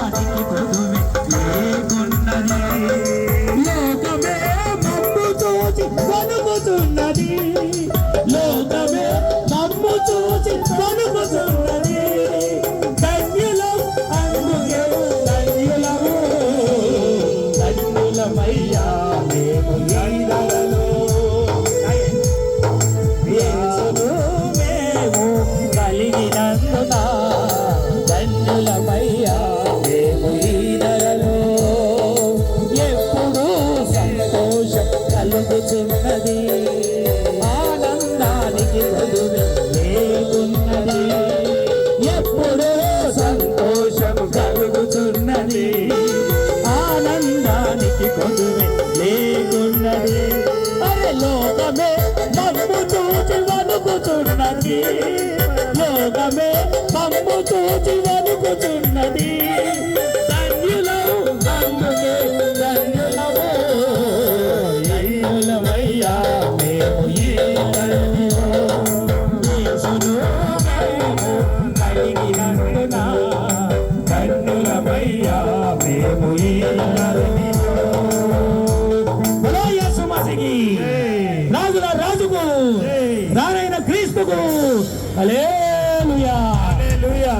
ఆనందానికి కొదువే లేకున్నది. లోకమే మమ్ము చూచి వణుకుతున్నది, లోకమే మమ్ము చూచి వణుకుతున్నది. ధన్యులం అందుకే ధన్యులము, ధన్యులమయ్యా మేము ఈ ధరలో. యేసును మేము కలిగినందున ధన్యులమయ్యా మేము ఈ ధరలో. ఎప్పుడు సంతోషం కలుగుతున్నది, ఆనందానికి కొదువే లేకున్నది. ఎప్పుడు సంతోషం కలుగుతున్నది, ఆనందానికి కొదువే లేకున్నది. అరే లోకమే మమ్ము చూచి వణుకుతున్నది, లోకమే మమ్ము చూచి వణుకుతున్నది. ధన్యులము అందుకే ధన్యులము, ధన్యులమయ్యా మేము ఈ ధరలో. యేసును మేము కలిగినందున ధన్యులమయ్యా మేము ఈ ధరలో. బలో యేసు మసీకి, రాజుల రాజుకు, రానైన క్రీస్తుకు హల్లెలూయా, హల్లెలూయా.